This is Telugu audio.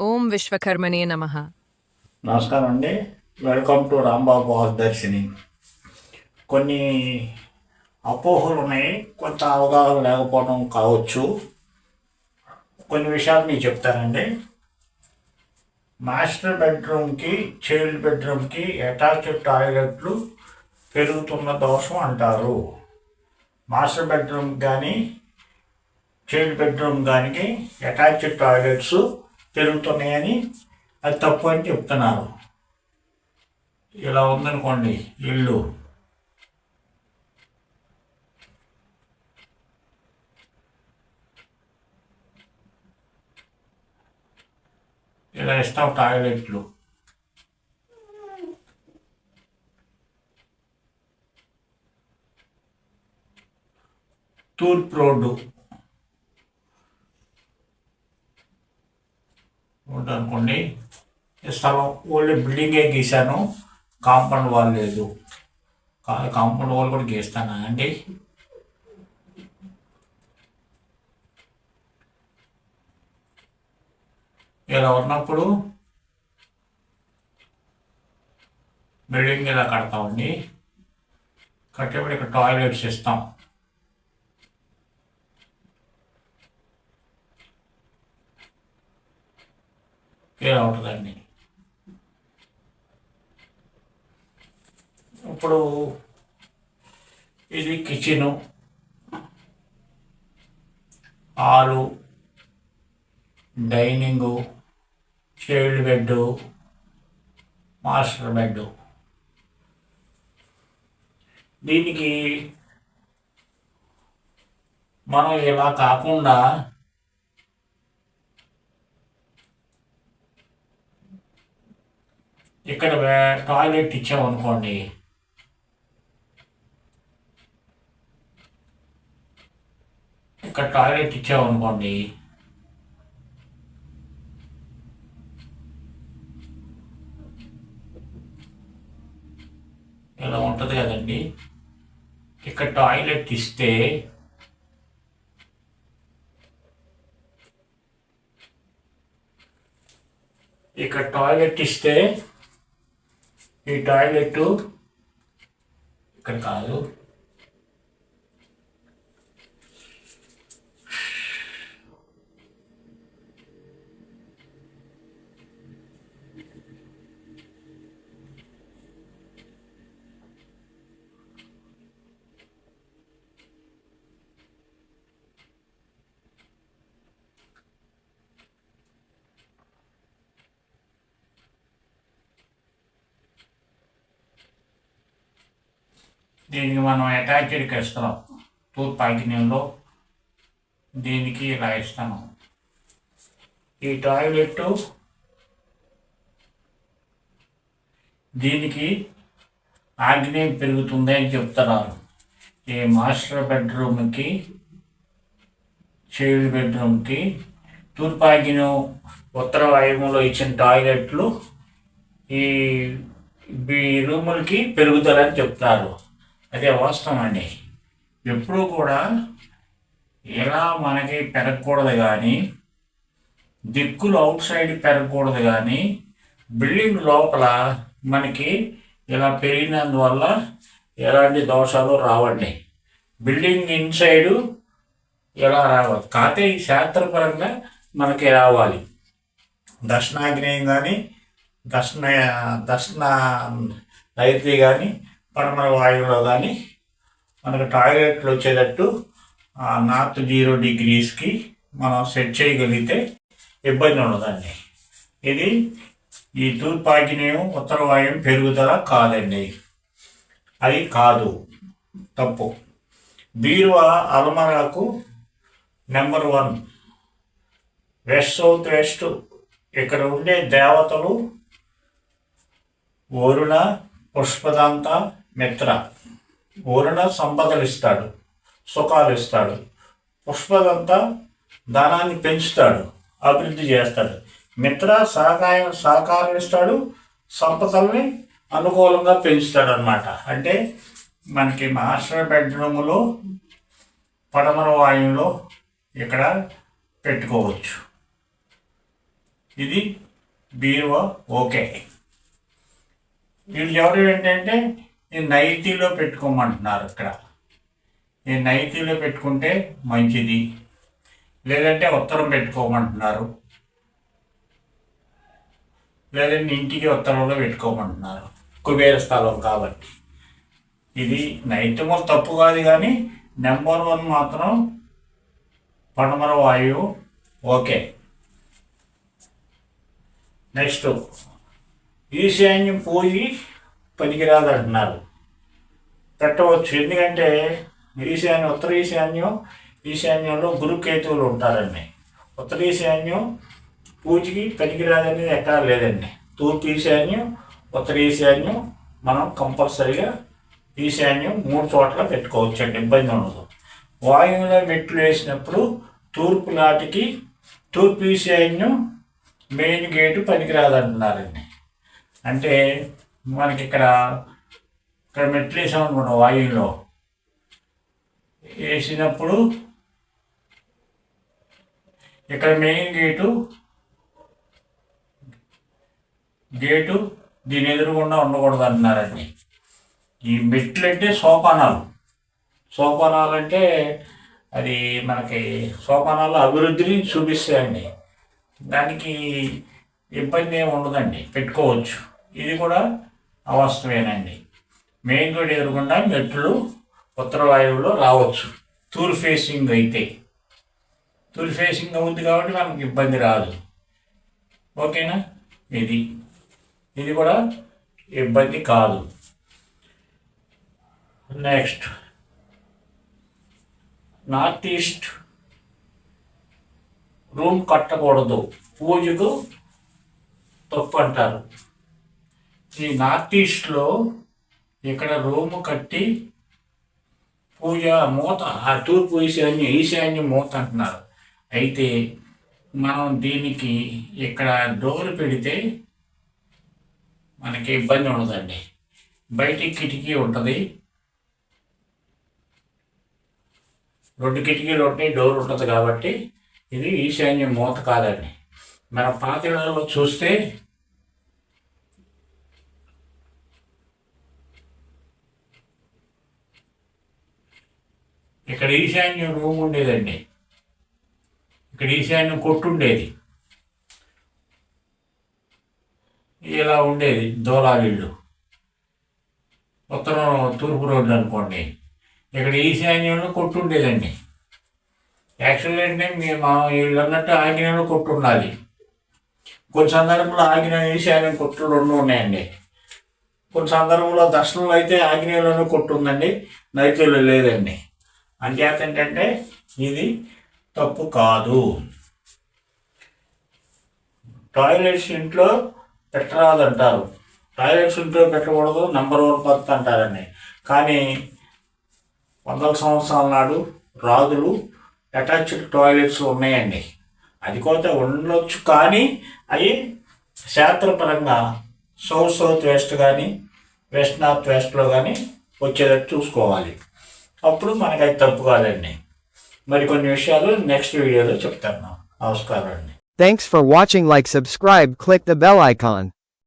ఓం విశ్వకర్మణే నమః. నమస్కారం అండి. వెల్కమ్ టు రాంబాబు దర్శిని. కొన్ని అపోహలు ఉన్నాయి, కొంత అవగాహన లేకపోవడం కావచ్చు. కొన్ని విషయాలు మీకు చెప్తానండి. మాస్టర్ బెడ్రూమ్కి చైల్డ్ బెడ్రూమ్కి అటాచ్డ్ టాయిలెట్లు పెరుగుతున్న దోషం అంటారు. మాస్టర్ బెడ్రూమ్ కానీ చైల్డ్ బెడ్రూమ్ కానీ అటాచ్డ్ టాయిలెట్స్ పెరుగుతున్నాయని అది తప్పు అని చెప్తున్నారు. ఇలా ఉందనుకోండి ఇల్లు, ఇలా ఇస్తాం టాయిలెట్లు. తూర్పు రోడ్డు అనుకోండి, స్థలం ఓన్లీ బిల్డింగే గీశాను, కాంపౌండ్ వాల్ లేదు. కాంపౌండ్ వాల్ కూడా గీస్తానా అండి? ఇలా ఉన్నప్పుడు బిల్డింగ్ ఇలా కడతామండి. కట్టేప్పుడు ఇక్కడ టాయిలెట్స్ ఇస్తాం. ఇలా ఉంటుందండి. ఇప్పుడు ఇది kitchen, hall, dining, child bed, master bed. దీనికి మనం ఇలా కాకుండా ఇక్కడ టాయిలెట్ ఇచ్చామనుకోండి, ఇక్కడ టాయిలెట్ ఇచ్చామనుకోండి, ఇలా ఉంటుంది కదండి. ఇక్కడ టాయిలెట్ ఇస్తే ఇక్కడ టాయిలెట్ ఇస్తే ఈ టాయిలెట్ ఇక్కడ కాదు, దీనికి మనం అటాచ్డ్కి ఇస్తున్నాం. తూర్పు ఆగ్నేయంలో దీనికి ఇలా ఇస్తాను. ఈ టాయిలెట్ దీనికి ఆగ్నేయం పెరుగుతుంది అని చెప్తున్నారు. ఈ మాస్టర్ బెడ్రూమ్కి చైల్డ్ బెడ్రూమ్కి తూర్పు ఆగ్నేయం ఉత్తర వాయువులో ఇచ్చిన టాయిలెట్లు ఈ రూములకి పెరుగుదలని చెప్తారు. అదే వాస్తవం అండి. ఎప్పుడూ కూడా ఇలా మనకి పెరగకూడదు, కానీ దిక్కులు అవుట్ సైడ్ పెరగకూడదు, కానీ బిల్డింగ్ లోపల మనకి ఇలా పెరిగినందువల్ల ఎలాంటి దోషాలు రావండి. బిల్డింగ్ ఇన్సైడు ఎలా రావాలి, కాకపోతే ఈ శాస్త్రపరంగా మనకి రావాలి. దక్షిణాగ్నేయం కానీ దక్షిణ నైరుతి కానీ పడమర వాయువులో కానీ మనకు టాయిలెట్లు వచ్చేటట్టు నార్త్ 0 degreesకి మనం సెట్ చేయగలిగితే ఇబ్బంది ఉండదండి. ఇది ఈ తూర్పు ఆగ్నేయం ఉత్తర వాయువు పెరుగుదల కాదండి, అది కాదు, తప్పు. బీరువా అల్మరాకు నెంబర్ 1 వెస్ట్ సౌత్ వెస్ట్. ఇక్కడ ఉండే దేవతలు వరుణ, పుష్పదంత, మిత్ర. వరుణ సంపదలు ఇస్తాడు, సుఖాలు ఇస్తాడు. పుష్పదంత ధనాన్ని పెంచుతాడు, అభివృద్ధి చేస్తాడు. మిత్ర సహకారం ఇస్తాడు, సంపదల్ని అనుకూలంగా పెంచుతాడు అన్నమాట. అంటే మనకి మాస్టర్ బెడ్రూములో పడమర వాయువులో ఇక్కడ పెట్టుకోవచ్చు. ఇది బీరువా ఓకే. వీళ్ళు ఎవరు ఏంటంటే ఈ నైటీలో పెట్టుకోమంటున్నారు. ఇక్కడ ఈ నైటీలో పెట్టుకుంటే మంచిది, లేదంటే ఉత్తరం పెట్టుకోమంటున్నారు, లేదంటే ఇంటికి ఉత్తరంలో పెట్టుకోమంటున్నారు. కుబేర స్థలం కాబట్టి ఇది నైట్యము తప్పు కాదు, కానీ నెంబర్ 1 మాత్రం పడమర వాయువు ఓకే. నెక్స్ట్ ఈశాన్యం పోయి పనికిరాదు అంటున్నారు. పెట్టవచ్చు, ఎందుకంటే ఈశాన్యం ఉత్తర ఈశాన్యంలో గురుకేతువులు ఉంటారండి. ఉత్తర ఈశాన్యం పూజకి పనికిరాదనేది ఎక్కడా లేదండి. తూర్పు ఈశాన్యం, ఉత్తర ఈశాన్యం మనం కంపల్సరీగా ఈశాన్యం 3 చోట్ల పెట్టుకోవచ్చు అండి, ఇబ్బంది ఉండదు. వాయువులో మెట్లు వేసినప్పుడు తూర్పు ఈశాన్యం మెయిన్ గేటు పనికిరాదంటున్నారండి. అంటే మనకి ఇక్కడ మెట్లు వేసామనుకున్న వాయువులో వేసినప్పుడు ఇక్కడ మెయిన్ గేటు దీని ఎదురుగుండా ఉండకూడదు అంటున్నారండి. ఈ మెట్లు అంటే సోపానాలు అంటే అది మనకి సోపానాలు అభివృద్ధిని చూపిస్తాయండి. దానికి ఇబ్బంది ఏమి ఉండదండి, పెట్టుకోవచ్చు. ఇది కూడా అవాస్తవేనండి. మెయిన్ గేట్ ఎదురుకుండా మెట్లు ఉత్తర వాయువులో రావచ్చు. తూర్పు ఫేసింగ్ అయితే తూర్పు ఫేసింగ్ అవుతుంది కాబట్టి మనకి ఇబ్బంది రాదు. ఓకేనా? ఇది కూడా ఇబ్బంది కాదు. నెక్స్ట్ నార్త్ ఈస్ట్ రూమ్ కట్టకూడదు, పూజకు తప్పు అంటారు. ఈ నార్త్ ఈస్ట్లో ఇక్కడ రూము కట్టి పూజ మూత ఆ తూర్పు ఈశాన్యం మూత అంటున్నారు. అయితే మనం దీనికి ఇక్కడ డోర్ పెడితే మనకి ఇబ్బంది ఉండదండి. బయటికి కిటికీ ఉంటుంది, 2 కిటికీలు ఉంటాయి, డోర్ ఉంటుంది కాబట్టి ఇది ఈశాన్యం మూత కాదండి. మన పాత్రలలో చూస్తే ఇక్కడ ఈశాన్యం రూమ్ ఉండేదండి, ఇక్కడ ఈశాన్యం కొట్టు ఉండేది, ఇలా ఉండేది దోలాగిళ్ళు, ఉత్తరం తూర్పు రోడ్లు అనుకోండి. ఇక్కడ ఈశాన్యంలో కొట్టు ఉండేదండి. యాక్చువల్ అంటే వీళ్ళు అన్నట్టు ఆగ్నేయంలో కొట్టు ఉండాలి. కొన్ని సందర్భంలో ఆగ్నేయం ఈశాన్యం కొట్టులు 2 ఉన్నాయండి. కొన్ని సందర్భంలో దర్శనంలో అయితే ఆగ్నేయంలోనే కొట్టు ఉందండి, నైరుతిలో లేదండి. అంచేత ఏంటంటే ఇది తప్పు కాదు. టాయిలెట్స్ ఇంట్లో పెట్టరాదంటారు, టాయిలెట్స్ ఇంట్లో పెట్టకూడదు, నెంబర్ 1 పద్ధతి అంటారండి. కానీ 100 సంవత్సరాల నాడు రాజులు అటాచ్డ్ టాయిలెట్స్ ఉన్నాయండి. అది కూడా ఉండొచ్చు, కానీ అవి శాస్త్రపరంగా సౌత్ వెస్ట్ కానీ వెస్ట్ నార్త్ వెస్ట్లో కానీ వచ్చేటట్టు చూసుకోవాలి. అప్పుడు మనకి అది తప్పు కాదండి. మరి కొన్ని విషయాలు నెక్స్ట్ వీడియోలో చెప్తాను. నమస్కారం అండి. Thanks for watching. Like, subscribe, click the bell icon.